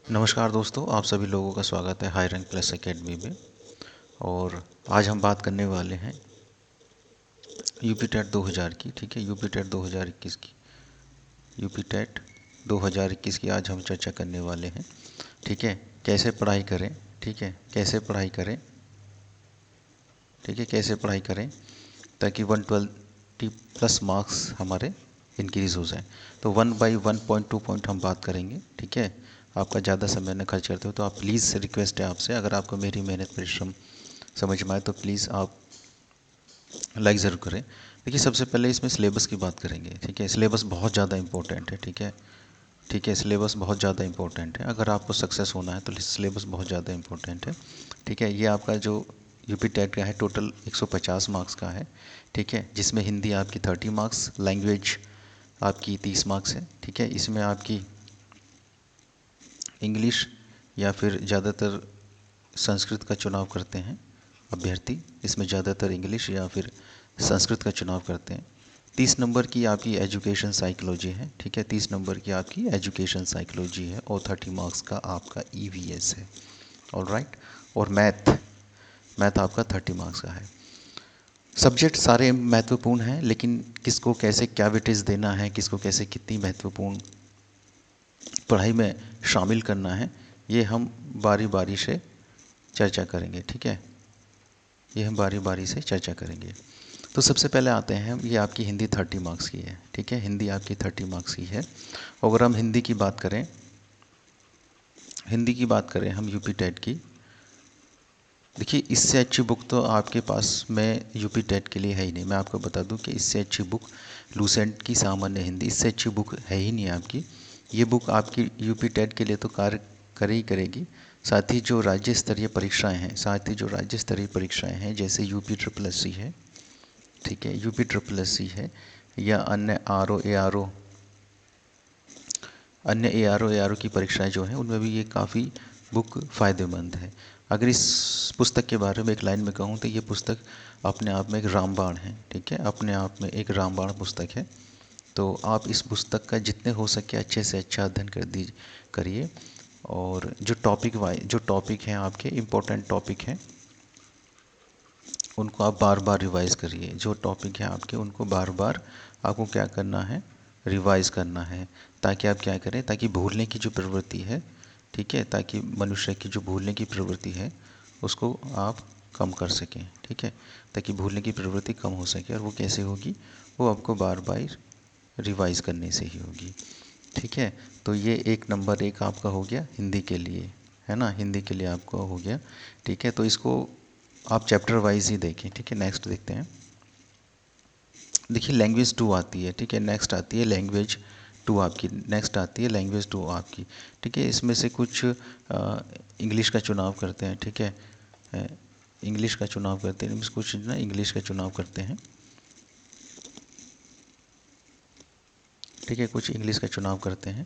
नमस्कार दोस्तों, आप सभी लोगों का स्वागत है हाई रैंक प्लस एकेडमी में। और आज हम बात करने वाले हैं यूपी टेट 2000 की। ठीक है, यूपी टेट 2021 की, यूपी टेट 2021 की आज हम चर्चा करने वाले हैं। ठीक है, कैसे पढ़ाई करें। ठीक है, कैसे पढ़ाई करें। ठीक है, कैसे पढ़ाई करें ताकि 120 प्लस मार्क्स हमारे इंक्रीज़ हो जाए। तो 1/1.2 पॉइंट हम बात करेंगे। ठीक है, आपका ज़्यादा समय न खर्च करते हो तो आप प्लीज़, रिक्वेस्ट है आपसे, अगर आपको मेरी मेहनत परिश्रम समझ में आए तो प्लीज़ आप लाइक ज़रूर करें। देखिए, सबसे पहले इसमें सिलेबस की बात करेंगे। ठीक है, सिलेबस बहुत ज़्यादा इंपॉर्टेंट है। ठीक है, ठीक है, सिलेबस बहुत ज़्यादा इंपॉर्टेंट है। अगर आपको सक्सेस होना है तो सिलेबस बहुत ज़्यादा इंपॉर्टेंट है। ठीक है, ये आपका जो यूपी टेट का है टोटल 150 मार्क्स का है। ठीक है, जिसमें हिंदी आपकी 30 मार्क्स, लैंग्वेज आपकी 30 मार्क्स है। ठीक है, इसमें आपकी इंग्लिश या फिर ज़्यादातर संस्कृत का चुनाव करते हैं अभ्यर्थी। इसमें ज़्यादातर इंग्लिश या फिर संस्कृत का चुनाव करते हैं। 30 नंबर की आपकी एजुकेशन साइकोलॉजी है। ठीक है, 30 नंबर की आपकी एजुकेशन साइकोलॉजी है और 30 मार्क्स का आपका ईवीएस है। All right. और मैथ, मैथ आपका 30 मार्क्स का है। सब्जेक्ट सारे महत्वपूर्ण हैं, लेकिन किसको कैसे क्या वेटेज देना है, किसको कैसे कितनी महत्वपूर्ण पढ़ाई में शामिल करना है, ये हम बारी बारी से चर्चा करेंगे। ठीक है, ये हम बारी बारी से चर्चा करेंगे। तो सबसे पहले आते हैं, ये आपकी हिंदी 30 मार्क्स की है। ठीक है, हिंदी आपकी 30 मार्क्स की है। अगर हम हिंदी की बात करें, हिंदी की बात करें हम यूपी टेट की, देखिए इससे अच्छी बुक तो आपके पास में यूपी टेट के लिए है ही नहीं। मैं आपको बता दूं कि इससे अच्छी बुक लूसेंट की सामान्य हिंदी, इससे अच्छी बुक है ही नहीं आपकी। ये बुक आपकी यूपी टेट के लिए तो कार्य करे ही करेगी। साथ ही जो राज्य स्तरीय परीक्षाएं हैं, साथ ही जो राज्य स्तरीय परीक्षाएं हैं जैसे यूपी ट्रिपल एस सी है। ठीक है, यूपी ट्रिपल एस सी है या अन्य R O A R O, अन्य ए आर ओ की परीक्षाएं जो हैं उनमें भी ये काफ़ी बुक फ़ायदेमंद है। अगर इस पुस्तक के बारे में एक लाइन में कहूँ तो ये पुस्तक अपने आप में एक रामबाण है। ठीक है, अपने आप में एक रामबाण पुस्तक है। तो आप इस पुस्तक का जितने हो सके अच्छे से अच्छा अध्ययन करिए। और जो टॉपिक हैं आपके इम्पोर्टेंट टॉपिक हैं उनको आप बार बार रिवाइज़ करिए। जो टॉपिक हैं आपके उनको बार बार आपको क्या करना है, रिवाइज़ करना है। ताकि आप क्या करें, ताकि भूलने की जो प्रवृत्ति है, ठीक है, ताकि मनुष्य की जो भूलने की प्रवृत्ति है उसको आप कम कर सकें। ठीक है, ताकि भूलने की प्रवृत्ति कम हो सके। और वो कैसे होगी, वो आपको बार बार रिवाइज़ करने से ही होगी। ठीक है, तो ये एक नंबर एक आपका हो गया हिंदी के लिए, है ना, हिंदी के लिए आपका हो गया। ठीक है, तो इसको आप चैप्टर वाइज ही देखें। ठीक है, नेक्स्ट देखते हैं। देखिए लैंग्वेज 2 आती है। ठीक है, नेक्स्ट आती है लैंग्वेज 2 आपकी, नेक्स्ट आती है लैंग्वेज 2 आपकी। ठीक है, इसमें से कुछ इंग्लिश का चुनाव करते हैं। ठीक है, इंग्लिश का चुनाव करते हैं, कुछ ना इंग्लिश का चुनाव करते हैं। ठीक है, कुछ इंग्लिश का चुनाव करते हैं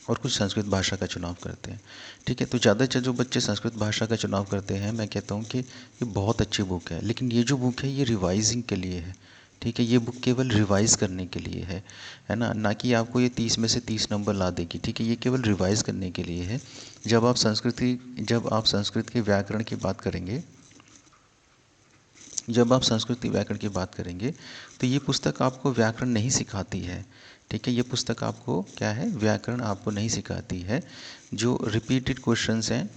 और कुछ संस्कृत भाषा का चुनाव करते हैं। ठीक है, तो ज़्यादातर जो बच्चे संस्कृत भाषा का चुनाव करते हैं, मैं कहता हूँ कि ये बहुत अच्छी बुक है, लेकिन ये जो बुक है ये रिवाइजिंग के लिए है। ठीक है, ये बुक केवल रिवाइज़ करने के लिए है ना कि आपको ये 30 में से 30 नंबर ला देगी। ठीक है, ये केवल रिवाइज़ करने के लिए है। जब आप संस्कृत के व्याकरण की बात करेंगे, जब आप संस्कृत व्याकरण की बात करेंगे तो ये पुस्तक आपको व्याकरण नहीं सिखाती है। ठीक है, ये पुस्तक आपको क्या है, व्याकरण आपको नहीं सिखाती है। जो रिपीटेड क्वेश्चंस हैं,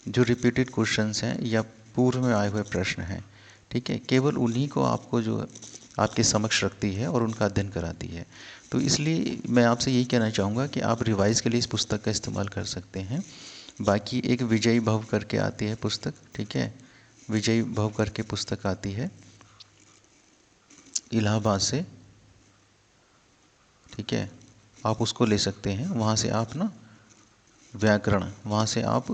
जो रिपीटेड क्वेश्चंस हैं या पूर्व में आए हुए प्रश्न हैं, ठीक है, केवल उन्हीं को आपको जो आपके समक्ष रखती है और उनका अध्ययन कराती है। तो इसलिए मैं आपसे यही कहना चाहूँगा कि आप रिवाइज़ के लिए इस पुस्तक का इस्तेमाल कर सकते हैं। बाकी एक विजयी भव करके आती है पुस्तक। ठीक है, विजयी भव करके पुस्तक आती है इलाहाबाद से। ठीक है, आप उसको ले सकते हैं, वहाँ से आप ना व्याकरण, वहाँ से आप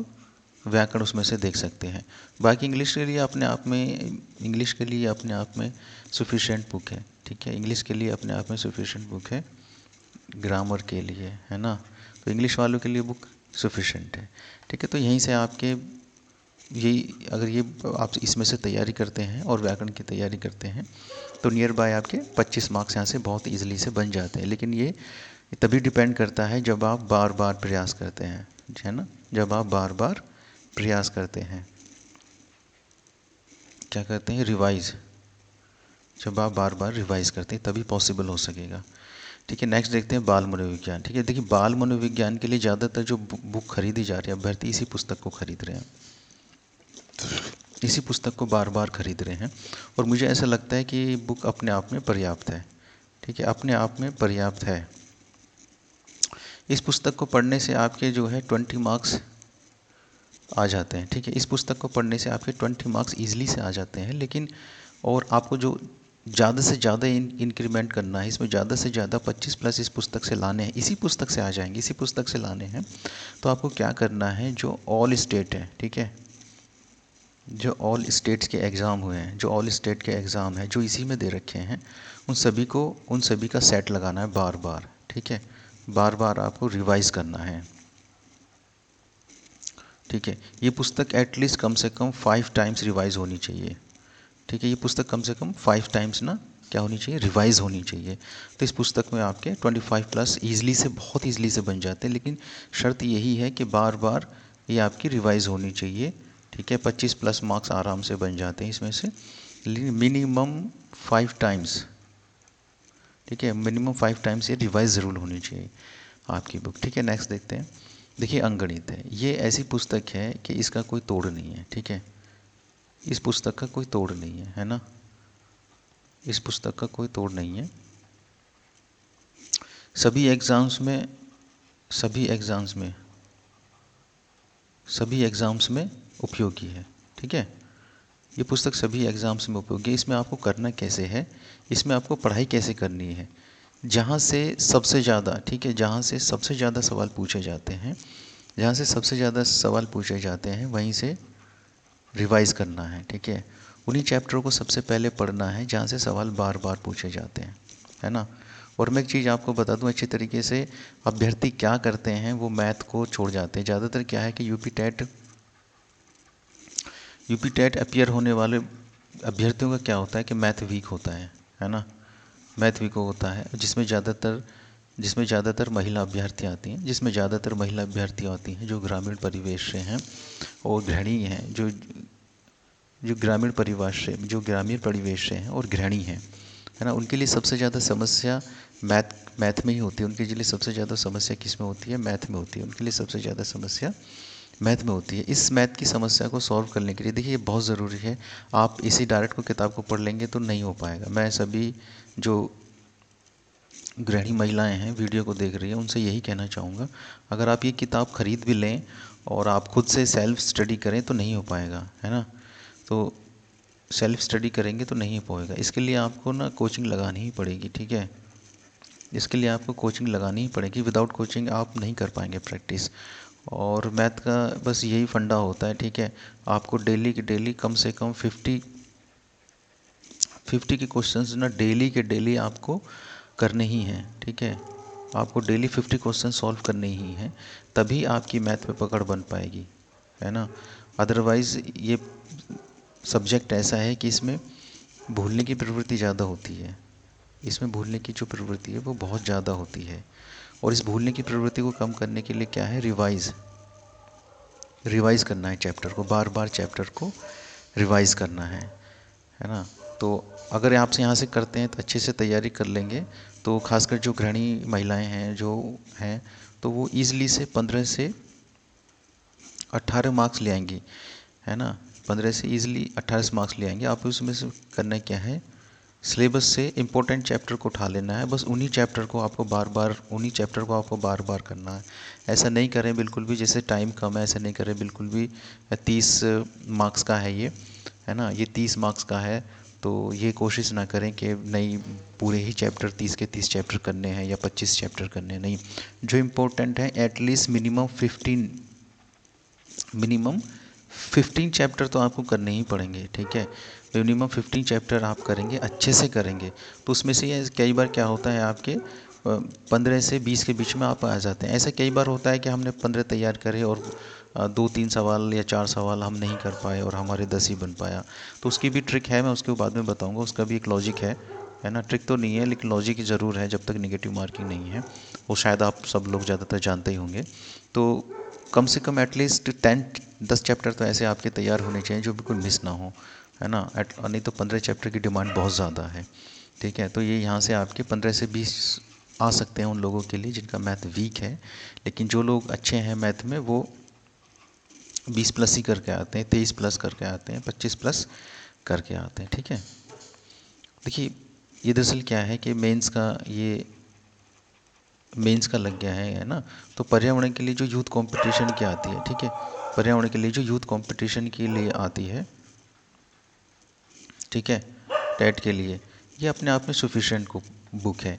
व्याकरण उसमें से देख सकते हैं। बाकी इंग्लिश के लिए अपने आप में, इंग्लिश के लिए अपने आप में सफिशेंट बुक है। ठीक है, इंग्लिश के लिए अपने आप में सफिशेंट बुक है, ग्रामर के लिए, है ना। तो इंग्लिश वालों के लिए बुक सफिशेंट है। ठीक है, तो यहीं से आपके यही अगर ये आप इसमें से तैयारी करते हैं और व्याकरण की तैयारी करते हैं तो नियर बाय आपके 25 मार्क्स यहाँ से बहुत ईजिली से बन जाते हैं। लेकिन ये तभी डिपेंड करता है जब आप बार बार प्रयास करते हैं, है ना, जब आप बार बार प्रयास करते हैं, क्या करते हैं, रिवाइज, जब आप बार बार रिवाइज करते हैं तभी पॉसिबल हो सकेगा। ठीक है, नेक्स्ट देखते हैं बाल मनोविज्ञान। ठीक है, देखिए बाल मनोविज्ञान के लिए ज़्यादातर जो बुक खरीदी जा रही है, अभ्यर्थी इसी पुस्तक को खरीद रहे हैं, इसी पुस्तक को बार बार खरीद रहे हैं। और मुझे ऐसा लगता है कि बुक अपने आप में पर्याप्त है। ठीक है, अपने आप में पर्याप्त है। इस पुस्तक को पढ़ने से आपके जो है 20 मार्क्स आ जाते हैं। ठीक है, इस पुस्तक को पढ़ने से आपके 20 मार्क्स ईजिली से आ जाते हैं। लेकिन और आपको जो ज़्यादा से ज़्यादा इंक्रीमेंट करना है, इसमें ज़्यादा से ज़्यादा 25 प्लस इस पुस्तक से लाने हैं, इसी पुस्तक से आ जाएंगे, इसी पुस्तक से लाने हैं। तो आपको क्या करना है, जो ऑल स्टेट है, ठीक है, जो ऑल स्टेट्स के एग्ज़ाम हुए हैं, जो ऑल स्टेट के एग्ज़ाम हैं जो इसी में दे रखे हैं, उन सभी का सेट लगाना है बार बार। ठीक है, बार बार आपको रिवाइज करना है। ठीक है, ये पुस्तक एटलीस्ट कम से कम 5 टाइम्स रिवाइज होनी चाहिए। ठीक है, ये पुस्तक कम से कम 5 टाइम्स ना क्या होनी चाहिए, रिवाइज होनी चाहिए। तो इस पुस्तक में आपके 25 प्लस ईजिली से, बहुत ईजिली से बन जाते हैं। लेकिन शर्त यही है कि बार बार ये आपकी रिवाइज होनी चाहिए। ठीक है, 25 प्लस मार्क्स आराम से बन जाते हैं इसमें से, मिनिमम 5 टाइम्स। ठीक है, मिनिमम 5 टाइम्स ये रिवाइज ज़रूर होनी चाहिए आपकी बुक। ठीक है, नेक्स्ट देखते हैं। देखिए अंकगणित है, ये ऐसी पुस्तक है कि इसका कोई तोड़ नहीं है। ठीक है, इस पुस्तक का कोई तोड़ नहीं है ना, इस पुस्तक का कोई तोड़ नहीं है। सभी एग्ज़ाम्स में, सभी एग्ज़ाम्स में उपयोगी है। ठीक है, ये पुस्तक सभी एग्ज़ाम्स में उपयोगी है। इसमें आपको करना कैसे है, इसमें आपको पढ़ाई कैसे करनी है, जहाँ से सबसे ज़्यादा, ठीक है, जहाँ से सबसे ज़्यादा सवाल पूछे जाते हैं, जहाँ से सबसे ज़्यादा सवाल पूछे जाते हैं वहीं से रिवाइज़ करना है। ठीक है, उन्हीं चैप्टरों को सबसे पहले पढ़ना है जहाँ से सवाल बार बार पूछे जाते हैं, है ना। और मैं एक चीज़ आपको बता दूं अच्छी तरीके से, अभ्यर्थी क्या करते हैं, वो मैथ को छोड़ जाते हैं। ज़्यादातर क्या है कि यूपी टेट अपीयर होने वाले अभ्यर्थियों का क्या होता है कि मैथ वीक होता है ना, मैथ वीक होता है, जिसमें ज़्यादातर महिला अभ्यर्थी आती हैं, आती हैं जो ग्रामीण परिवेश से हैं और गृहिणी हैं, जो ग्रामीण परिवेश से हैं और गृहिणी हैं, है ना। उनके लिए सबसे ज़्यादा समस्या मैथ में ही होती है। उनके लिए सबसे ज़्यादा समस्या किस में होती है, मैथ में होती है। उनके लिए सबसे ज़्यादा समस्या मैथ में होती है। इस मैथ की समस्या को सॉल्व करने के लिए देखिए ये बहुत ज़रूरी है। आप इसी डायरेक्ट को किताब को पढ़ लेंगे तो नहीं हो पाएगा। मैं सभी जो गृहिणी महिलाएं हैं वीडियो को देख रही हैं उनसे यही कहना चाहूँगा, अगर आप ये किताब ख़रीद भी लें और आप खुद से सेल्फ स्टडी करें तो नहीं हो पाएगा, है ना। तो सेल्फ स्टडी करेंगे तो नहीं हो पाएगा, इसके लिए आपको ना कोचिंग लगानी ही पड़ेगी। ठीक है, इसके लिए आपको कोचिंग लगानी ही पड़ेगी। विदाउट कोचिंग आप नहीं कर पाएंगे प्रैक्टिस। और मैथ का बस यही फंडा होता है। ठीक है, आपको डेली कम से कम 50 के क्वेश्चंस ना डेली के डेली आपको करने ही हैं। ठीक है, आपको डेली 50 क्वेश्चन सॉल्व करने ही हैं, तभी आपकी मैथ में पकड़ बन पाएगी, है ना। अदरवाइज़ ये सब्जेक्ट ऐसा है कि इसमें भूलने की प्रवृत्ति ज़्यादा होती है। इसमें भूलने की जो प्रवृत्ति है वो बहुत ज़्यादा होती है। और इस भूलने की प्रवृत्ति को कम करने के लिए क्या है, रिवाइज़ करना है चैप्टर को, बार बार चैप्टर को रिवाइज़ करना है ना। तो अगर आप यहाँ से करते हैं तो अच्छे से तैयारी कर लेंगे, तो खासकर जो गृहिणी महिलाएं हैं जो हैं तो वो ईज़िली से 15 से 18 मार्क्स ले आएंगी, है ना। 15 से ईज़िली 18 मार्क्स ले आएंगे। आप उसमें से करना क्या है, सिलेबस से इम्पोर्टेंट चैप्टर को उठा लेना है, बस उन्हीं चैप्टर को आपको बार बार करना है। ऐसा नहीं करें बिल्कुल भी, जैसे टाइम कम है ऐसा नहीं करें बिल्कुल भी। 30 मार्क्स का है ये, है ना, ये 30 मार्क्स का है, तो ये कोशिश ना करें कि नहीं पूरे ही चैप्टर 30 के 30 चैप्टर करने हैं या 25 चैप्टर करने हैं। नहीं, जो इम्पोर्टेंट है एटलीस्ट मिनिमम 15 चैप्टर तो आपको करने ही पड़ेंगे। ठीक है, मिनिमम 15 चैप्टर आप करेंगे, अच्छे से करेंगे, तो उसमें से कई बार क्या होता है आपके 15 से 20 के बीच में आप आ जाते हैं। ऐसा कई बार होता है कि हमने 15 तैयार करे और 2-3 सवाल या 4 सवाल हम नहीं कर पाए और हमारे 10 ही बन पाया। तो उसकी भी ट्रिक है, मैं उसके बाद में बताऊंगा। उसका भी एक लॉजिक है ना। ट्रिक तो नहीं है लेकिन लॉजिक ज़रूर है, जब तक नेगेटिव मार्किंग नहीं है। वो शायद आप सब लोग ज़्यादातर जानते ही होंगे। तो कम से कम एटलीस्ट 10 चैप्टर तो ऐसे आपके तैयार होने चाहिए जो बिल्कुल मिस ना हो, है ना। नहीं तो 15 चैप्टर की डिमांड बहुत ज़्यादा है, ठीक है। तो ये यहाँ से आपके 15 से 20 आ सकते हैं उन लोगों के लिए जिनका मैथ वीक है। लेकिन जो लोग अच्छे हैं मैथ में वो 20 प्लस ही करके आते हैं, 23 प्लस करके आते हैं, 25 प्लस करके आते हैं, ठीक है। देखिए ये दरअसल क्या है कि मेंस का लग गया है ना। तो पर्यावरण के लिए जो यूथ कंपटीशन की आती है, ठीक है, पर्यावरण के लिए जो यूथ कंपटीशन के लिए आती है, ठीक है, टेट के लिए, ये अपने आप में सफिशिएंट बुक है।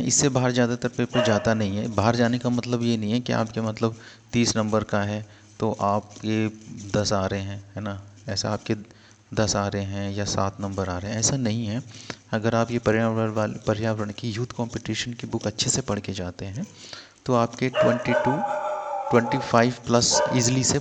इससे बाहर ज़्यादातर पेपर जाता नहीं है। बाहर जाने का मतलब ये नहीं है कि आपके मतलब 30 नंबर का है तो आपके 10 आ रहे हैं, है ना। ऐसा आपके 10 आ रहे हैं या 7 नंबर आ रहे हैं, ऐसा नहीं है। अगर आप ये पर्यावरण की यूथ कंपटीशन की बुक अच्छे से पढ़ के जाते हैं तो आपके 22-25 प्लस ईजिली से